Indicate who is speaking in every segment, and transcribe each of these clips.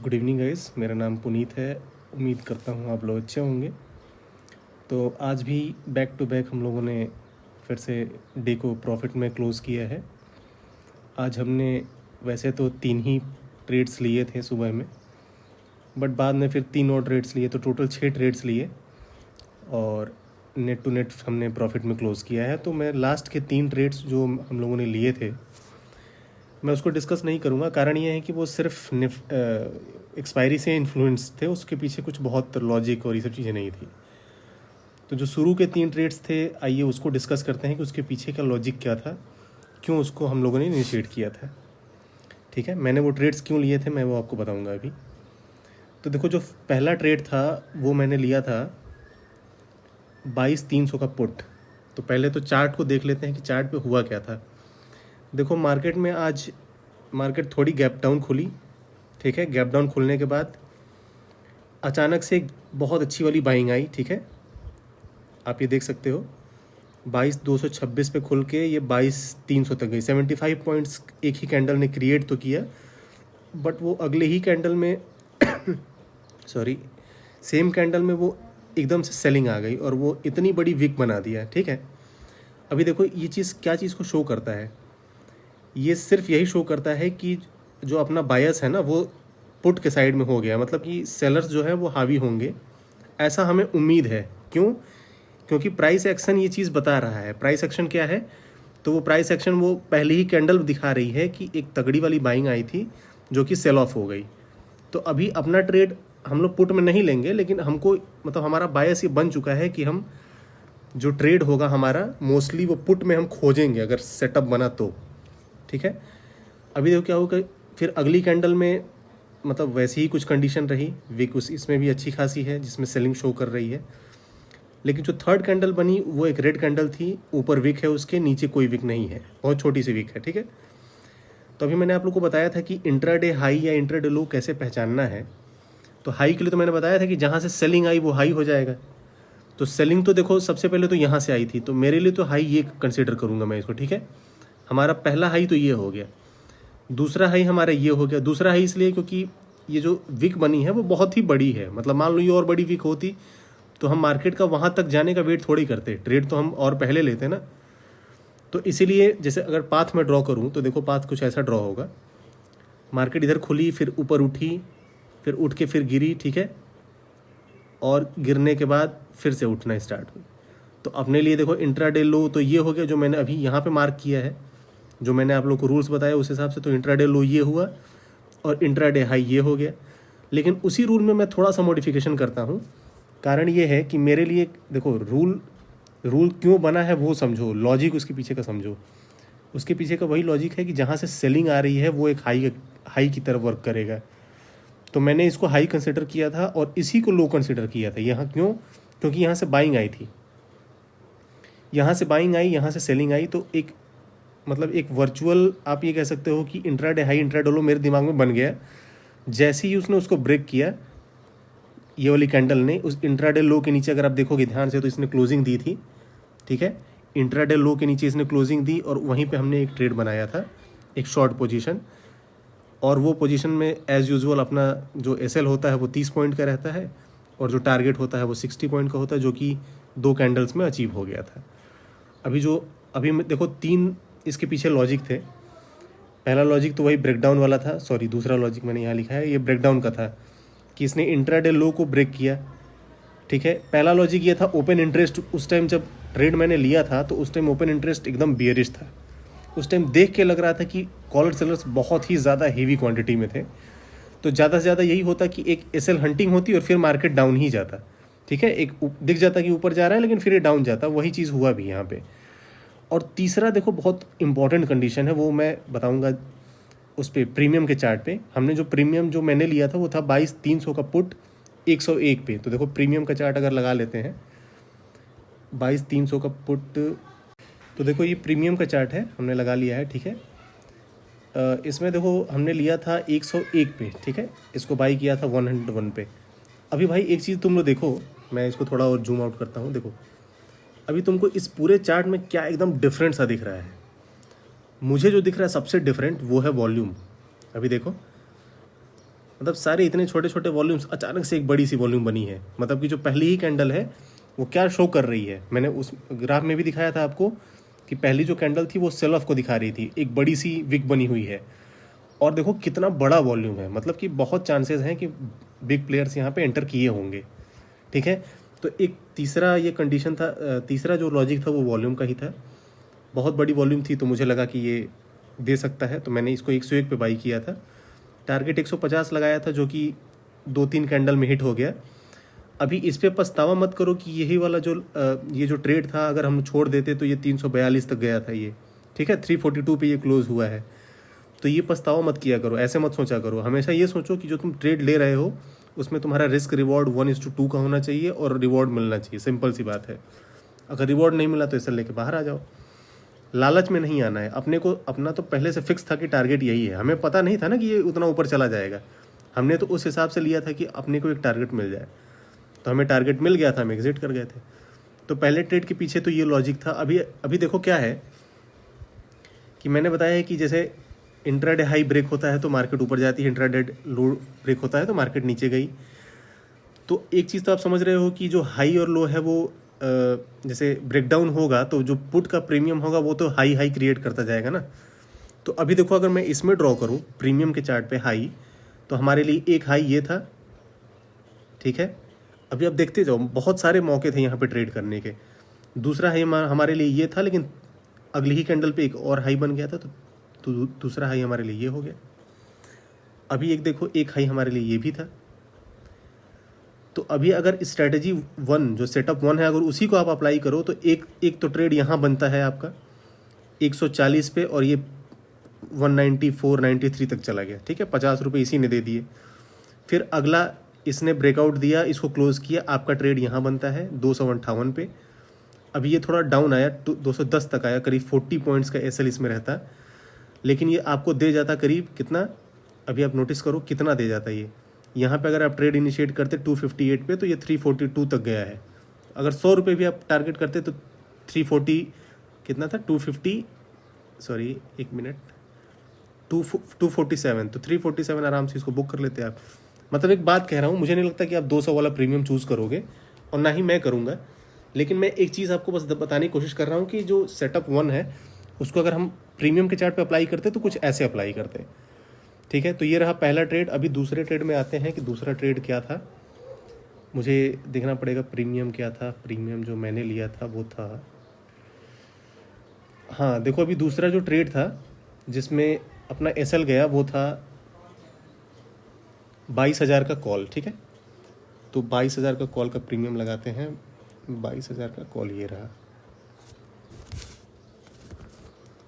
Speaker 1: Good evening guys, मेरा नाम पुनीत है। उम्मीद करता हूँ आप लोग अच्छे होंगे। तो आज भी बैक टू बैक हम लोगों ने फिर से डे को प्रॉफिट में क्लोज़ किया है। आज हमने वैसे तो 3 ही ट्रेड्स लिए थे सुबह में, बट बाद में फिर 3 और ट्रेड्स लिए, तो टोटल 6 ट्रेड्स लिए और नेट टू नेट हमने प्रॉफिट में क्लोज़ किया है। तो मैं लास्ट के 3 ट्रेड्स जो हम लोगों ने लिए थे, मैं उसको डिस्कस नहीं करूँगा। कारण ये है कि वो सिर्फ एक्सपायरी से इन्फ्लुएंस थे, उसके पीछे कुछ बहुत लॉजिक और ये सब चीज़ें नहीं थी। तो जो शुरू के 3 ट्रेड्स थे, आइए उसको डिस्कस करते हैं कि उसके पीछे का लॉजिक क्या था, क्यों उसको हम लोगों ने इनिशिएट किया था। ठीक है, मैंने वो ट्रेड्स क्यों लिए थे मैं वो आपको बताऊंगा अभी। तो देखो, जो पहला ट्रेड था वो मैंने लिया था 22,300 का पुट। तो पहले तो चार्ट को देख लेते हैं कि चार्ट पे हुआ क्या था। देखो, मार्केट में आज मार्केट थोड़ी गैप डाउन खुली। ठीक है, गैप डाउन खुलने के बाद अचानक से एक बहुत अच्छी वाली बाइंग आई। ठीक है, आप ये देख सकते हो 22,226 पे खुल के ये 22,300 तक गई। 75 पॉइंट्स एक ही कैंडल ने क्रिएट तो किया, बट वो अगले ही कैंडल में सेम कैंडल में वो एकदम से सेलिंग आ गई और वो इतनी बड़ी विक बना दिया। ठीक है, अभी देखो ये चीज़ क्या चीज़ को शो करता है, ये सिर्फ यही शो करता है कि जो अपना बायस है ना वो पुट के साइड में हो गया, मतलब कि सेलर्स जो है वो हावी होंगे, ऐसा हमें उम्मीद है। क्यों? क्योंकि प्राइस एक्शन ये चीज़ बता रहा है। प्राइस एक्शन क्या है? तो वो प्राइस एक्शन वो पहले ही कैंडल दिखा रही है कि एक तगड़ी वाली बाइंग आई थी जो कि सेल ऑफ हो गई। तो अभी अपना ट्रेड हम लोग पुट में नहीं लेंगे, लेकिन हमको मतलब हमारा बायस ये बन चुका है कि हम जो ट्रेड होगा हमारा मोस्टली वो पुट में हम खोजेंगे अगर सेटअप बना तो। ठीक है, अभी देखो क्या होगा। फिर अगली कैंडल में मतलब वैसी ही कुछ कंडीशन रही, विक इसमें भी अच्छी खासी है जिसमें सेलिंग शो कर रही है। लेकिन जो थर्ड कैंडल बनी वो एक रेड कैंडल थी, ऊपर विक है, उसके नीचे कोई विक नहीं है, बहुत छोटी सी विक है। ठीक है, तो अभी मैंने आप लोग को बताया था कि इंट्राडे हाई या इंट्राडे लो कैसे पहचानना है। तो हाई के लिए तो मैंने बताया था कि जहाँ से सेलिंग आई वो हाई हो जाएगा। तो सेलिंग तो देखो सबसे पहले तो यहाँ से आई थी, तो मेरे लिए तो हाई ये कंसिडर करूँगा मैं इसको। ठीक है, हमारा पहला हाई तो ये हो गया। दूसरा हाई हमारा ये हो गया। दूसरा हाई इसलिए क्योंकि ये जो विक बनी है वो बहुत ही बड़ी है। मतलब मान लो ये और बड़ी विक होती तो हम मार्केट का वहाँ तक जाने का वेट थोड़ी करते, ट्रेड तो हम और पहले लेते ना। तो इसीलिए जैसे अगर पाथ में ड्रॉ करूँ तो देखो पाथ कुछ ऐसा ड्रॉ होगा। मार्केट इधर खुली, फिर ऊपर उठी, फिर उठ के फिर गिरी। ठीक है, और गिरने के बाद फिर से उठना स्टार्ट हुई। तो अपने लिए देखो इंट्राडे लो तो ये हो गया जो मैंने अभी यहाँ पे मार्क किया है, जो मैंने आप लोग को रूल्स बताया उस हिसाब से। तो इंट्राडे लो ये हुआ और इंट्राडे हाई ये हो गया। लेकिन उसी रूल में मैं थोड़ा सा मॉडिफिकेशन करता हूँ। कारण ये है कि मेरे लिए देखो रूल क्यों बना है वो समझो, लॉजिक उसके पीछे का समझो। उसके पीछे का वही लॉजिक है कि जहाँ से सेलिंग आ रही है वो एक हाई की तरफ वर्क करेगा। तो मैंने इसको हाई कंसिडर किया था और इसी को लो कंसिडर किया था। यहाँ क्यों? क्योंकि यहाँ से बाइंग आई थी, यहाँ से बाइंग आई, यहाँ से सेलिंग आई। तो एक मतलब एक वर्चुअल आप ये कह सकते हो कि इंट्राडे हाई इंट्राडे लो मेरे दिमाग में बन गया। जैसे ही उसने उसको ब्रेक किया, ये वाली कैंडल ने उस इंट्राडे लो के नीचे, अगर आप देखोगे ध्यान से तो इसने क्लोजिंग दी थी। ठीक है, इंट्राडे लो के नीचे इसने क्लोजिंग दी और वहीं पे हमने एक ट्रेड बनाया था, एक शॉर्ट पोजीशन। और वो पोजीशन में एज़ यूजुअल अपना जो एसएल होता है वो 30 पॉइंट का रहता है और जो टारगेट होता है वो 60 पॉइंट का होता है, जो कि 2 कैंडल्स में अचीव हो गया था। अभी देखो 3 इसके पीछे लॉजिक थे। पहला लॉजिक तो वही ब्रेकडाउन वाला था, दूसरा लॉजिक मैंने यहाँ लिखा है, ये ब्रेकडाउन का था कि इसने इंट्राडे लो को ब्रेक किया। ठीक है, पहला लॉजिक ये था ओपन इंटरेस्ट। उस टाइम जब ट्रेड मैंने लिया था तो उस टाइम ओपन इंटरेस्ट एकदम बियरिश था। उस टाइम देख के लग रहा था कि कॉलर सेलर्स बहुत ही ज़्यादा हेवी क्वांटिटी में थे। तो ज़्यादा से ज़्यादा यही होता कि एक एसएल हंटिंग होती और फिर मार्केट डाउन ही जाता। ठीक है, एक दिख जाता कि ऊपर जा रहा है लेकिन फिर ये डाउन जाता, वही चीज़ हुआ भी यहाँ पे। और तीसरा देखो बहुत इंपॉर्टेंट कंडीशन है, वो मैं बताऊँगा उस पर प्रीमियम के चार्ट पे। हमने जो प्रीमियम जो मैंने लिया था वो था 22,300 का पुट 101 पे। तो देखो प्रीमियम का चार्ट अगर लगा लेते हैं, 22,300 का पुट, तो देखो ये प्रीमियम का चार्ट है, हमने लगा लिया है। ठीक है, इसमें देखो हमने लिया था 101 पे। ठीक है, इसको बाई किया था 101 पे। अभी भाई एक चीज़ तुम लोग देखो, मैं इसको थोड़ा और जूम आउट करता हूँ। देखो अभी तुमको इस पूरे चार्ट में क्या एकदम डिफरेंट सा दिख रहा है। मुझे जो दिख रहा है सबसे डिफरेंट वो है वॉल्यूम। अभी देखो मतलब सारे इतने छोटे छोटे वॉल्यूम्स, अचानक से एक बड़ी सी वॉल्यूम बनी है। मतलब कि जो पहली ही कैंडल है वो क्या शो कर रही है, मैंने उस ग्राफ में भी दिखाया था आपको कि पहली जो कैंडल थी वो सेल ऑफ को दिखा रही थी, एक बड़ी सी विक बनी हुई है। और देखो कितना बड़ा वॉल्यूम है, मतलब कि बहुत चांसेस हैं कि बिग प्लेयर्स यहाँ पे एंटर किए होंगे। ठीक है, तो एक तीसरा ये कंडीशन था, तीसरा जो लॉजिक था वो वॉल्यूम का ही था। बहुत बड़ी वॉल्यूम थी तो मुझे लगा कि ये दे सकता है, तो मैंने इसको 101 पे बाई किया था। टारगेट 150 लगाया था जो कि 2-3 कैंडल में हिट हो गया। अभी इस पे पछतावा मत करो कि यही वाला जो ये जो ट्रेड था अगर हम छोड़ देते तो ये 342 तक गया था ये। ठीक है, 342 पे ये क्लोज हुआ है। तो ये पछतावा मत किया करो, ऐसे मत सोचा करो। हमेशा ये सोचो कि जो तुम ट्रेड ले रहे हो उसमें तुम्हारा रिस्क रिवॉर्ड 1:2 का होना चाहिए और रिवॉर्ड मिलना चाहिए। सिंपल सी बात है। अगर रिवॉर्ड नहीं मिला तो इसे लेके बाहर आ जाओ। लालच में नहीं आना है। अपने को अपना तो पहले से फिक्स था कि टारगेट यही है। हमें पता नहीं था ना कि ये उतना ऊपर चला जाएगा। हमने तो उस हिसाब से लिया था कि अपने को एक टारगेट मिल जाए, तो हमें टारगेट मिल गया था, हम एग्जिट कर गए थे। तो पहले ट्रेड के पीछे तो ये लॉजिक था। अभी देखो क्या है कि मैंने बताया है कि जैसे इंट्राडे हाई ब्रेक होता है तो मार्केट ऊपर जाती है, इंट्राडे लो ब्रेक होता है तो मार्केट नीचे गई। तो एक चीज़ तो आप समझ रहे हो कि जो हाई और लो है वो जैसे ब्रेकडाउन होगा तो जो पुट का प्रीमियम होगा वो तो हाई हाई क्रिएट करता जाएगा ना। तो अभी देखो अगर मैं इसमें ड्रॉ करूँ प्रीमियम के चार्ट पे हाई, तो हमारे लिए एक हाई ये था। ठीक है, अभी आप देखते जाओ, बहुत सारे मौके थे यहाँ पे ट्रेड करने के। दूसरा हाई हमारे लिए ये था, लेकिन अगली ही कैंडल पे एक और हाई बन गया था, तो दूसरा हाई हमारे लिए ये हो गया। अभी एक देखो, एक हाई हमारे लिए ये भी था। तो अभी अगर स्ट्रेटजी 1 जो सेटअप 1 है अगर उसी को आप अप्लाई करो तो एक तो ट्रेड यहाँ बनता है आपका 140 पे, और ये 194-93 तक चला गया। ठीक है, 50 रुपये इसी ने दे दिए। फिर अगला इसने ब्रेकआउट दिया, इसको क्लोज किया, आपका ट्रेड यहाँ बनता है 258 पे। अभी ये थोड़ा डाउन आया, 210 तक आया, करीब 40 पॉइंट्स का एसएल इसमें रहता, लेकिन ये आपको दे जाता करीब कितना, अभी आप नोटिस करो कितना दे जाता ये। यहाँ पे अगर आप ट्रेड इनिशिएट करते 258 पे तो ये 342 तक गया है। अगर 100 रुपये भी आप टारगेट करते तो 340 कितना था, 250, सॉरी एक मिनट, 247, तो 347 आराम से इसको बुक कर लेते आप। मतलब एक बात कह रहा हूँ, मुझे नहीं लगता कि आप 200 वाला प्रीमियम चूज़ करोगे, और ना ही मैं करूँगा। लेकिन मैं एक चीज़ आपको बस बताने की कोशिश कर रहा हूँ कि जो सेटअप 1 है उसको अगर हम प्रीमियम के चार्ट पे अप्लाई करते तो कुछ ऐसे अप्लाई करते। ठीक है, तो ये रहा पहला ट्रेड। अभी दूसरे ट्रेड में आते हैं कि दूसरा ट्रेड क्या था, मुझे देखना पड़ेगा प्रीमियम क्या था। प्रीमियम जो मैंने लिया था वो था, हाँ देखो, अभी दूसरा जो ट्रेड था जिसमें अपना एसएल गया वो था 22,000 का कॉल। ठीक है, तो 22,000 का कॉल का प्रीमियम लगाते हैं। 22,000 का कॉल ये रहा।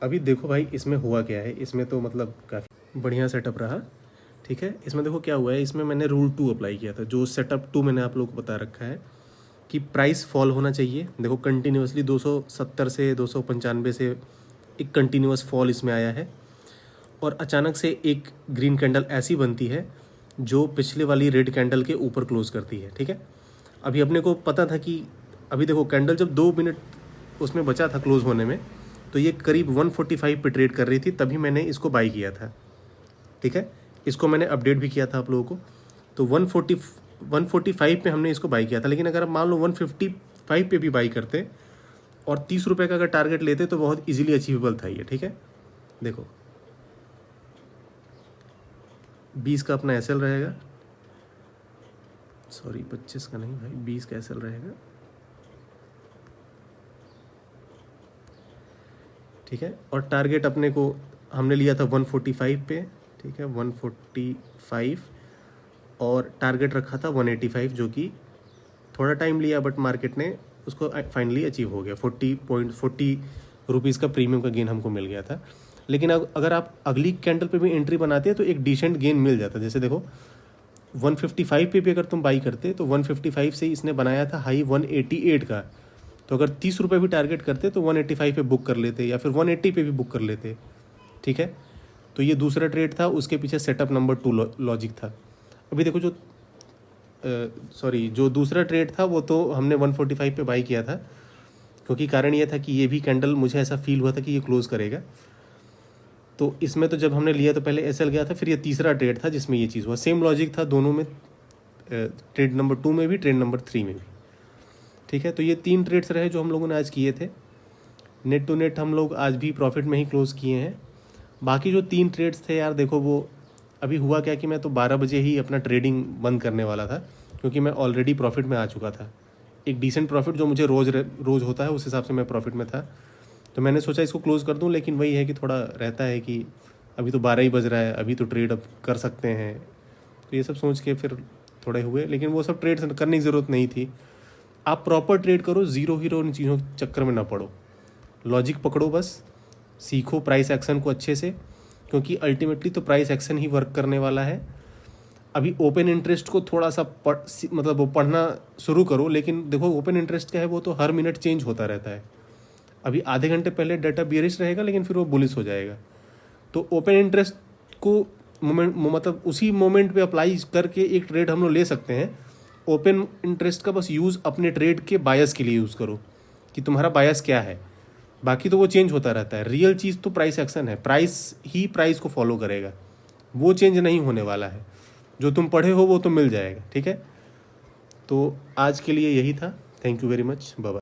Speaker 1: अभी देखो भाई इसमें हुआ क्या है, इसमें तो मतलब काफ़ी बढ़िया सेटअप रहा। ठीक है, इसमें देखो क्या हुआ है, इसमें मैंने रूल 2 अप्लाई किया था। जो सेटअप 2 मैंने आप लोगों को बता रखा है कि प्राइस फॉल होना चाहिए। देखो कंटिन्यूसली 270 से 295 से एक कंटिन्यूस फॉल इसमें आया है, और अचानक से एक ग्रीन कैंडल ऐसी बनती है जो पिछले वाली रेड कैंडल के ऊपर क्लोज करती है। ठीक है, अभी अपने को पता था कि अभी देखो कैंडल जब 2 मिनट उसमें बचा था क्लोज होने में, तो ये करीब 145 पे ट्रेड कर रही थी, तभी मैंने इसको बाई किया था। ठीक है, इसको मैंने अपडेट भी किया था आप लोगों को। तो 145 पे हमने इसको बाई किया था। लेकिन अगर आप मान लो 155 पे भी बाई करते और 30 रुपये का अगर टारगेट लेते तो बहुत इजीली अचीवेबल था ये। ठीक है, देखो 20 का अपना एसएल रहेगा, सॉरी 25 का नहीं भाई, 20 का एसएल रहेगा। ठीक है, और टारगेट अपने को हमने लिया था 145 पे। ठीक है, 145, और टारगेट रखा था 185, जो कि थोड़ा टाइम लिया बट मार्केट ने उसको फाइनली अचीव हो गया। 40 रुपीज़ का प्रीमियम का गेन हमको मिल गया था। लेकिन अगर आप अगली कैंडल पे भी एंट्री बनाते तो एक डिसेंट गेन मिल जाता। जैसे देखो 155 पे भी अगर तुम बाई करते तो 155 से इसने बनाया था हाई 188 का, तो अगर 30 रुपये भी टारगेट करते तो 185 पे बुक कर लेते, या फिर 180 पे भी बुक कर लेते। ठीक है, तो ये दूसरा ट्रेड था, उसके पीछे सेटअप नंबर 2 लॉजिक था। अभी देखो जो दूसरा ट्रेड था वो तो हमने 145 पे बाई किया था, क्योंकि कारण ये था कि ये भी कैंडल मुझे ऐसा फील हुआ था कि ये क्लोज करेगा। तो इसमें तो जब हमने लिया तो पहले एसएल गया था, फिर ये तीसरा ट्रेड था जिसमें ये चीज़ हुआ। सेम लॉजिक था दोनों में, ट्रेड नंबर 2 में भी, ट्रेड नंबर 3 में भी। ठीक है, तो ये 3 ट्रेड्स रहे जो हम लोगों ने आज किए थे। नेट टू नेट हम लोग आज भी प्रॉफिट में ही क्लोज किए हैं। बाकी जो 3 ट्रेड्स थे यार, देखो वो अभी हुआ क्या कि मैं तो 12 बजे ही अपना ट्रेडिंग बंद करने वाला था, क्योंकि मैं ऑलरेडी प्रॉफिट में आ चुका था। एक डिसेंट प्रॉफिट जो मुझे रोज़ होता है, उस हिसाब से मैं प्रॉफिट में था। तो मैंने सोचा इसको क्लोज़ कर दूं, लेकिन वही है कि थोड़ा रहता है कि अभी तो 12 ही बज रहा है, अभी तो ट्रेड अब कर सकते हैं। तो ये सब सोच के फिर थोड़े हुए, लेकिन वो सब ट्रेड्स करने की ज़रूरत नहीं थी। आप प्रॉपर ट्रेड करो, ज़ीरो हीरो इन चीज़ों के चक्कर में ना पड़ो, लॉजिक पकड़ो, बस सीखो प्राइस एक्शन को अच्छे से, क्योंकि अल्टीमेटली तो प्राइस एक्शन ही वर्क करने वाला है। अभी ओपन इंटरेस्ट को थोड़ा सा मतलब वो पढ़ना शुरू करो, लेकिन देखो ओपन इंटरेस्ट क्या है, वो तो हर मिनट चेंज होता रहता है। अभी आधे घंटे पहले डाटा बियरिश रहेगा, लेकिन फिर वो बुलिश हो जाएगा। तो ओपन इंटरेस्ट को मतलब उसी मोमेंट पे अप्लाई करके एक ट्रेड हम लोग ले सकते हैं। ओपन इंटरेस्ट का बस यूज़ अपने ट्रेड के बायस के लिए यूज़ करो कि तुम्हारा बायस क्या है, बाकी तो वो चेंज होता रहता है। रियल चीज़ तो प्राइस एक्शन है, प्राइस ही प्राइस को फॉलो करेगा, वो चेंज नहीं होने वाला है। जो तुम पढ़े हो वो तो मिल जाएगा। ठीक है, तो आज के लिए यही था। Thank you very much, bye bye.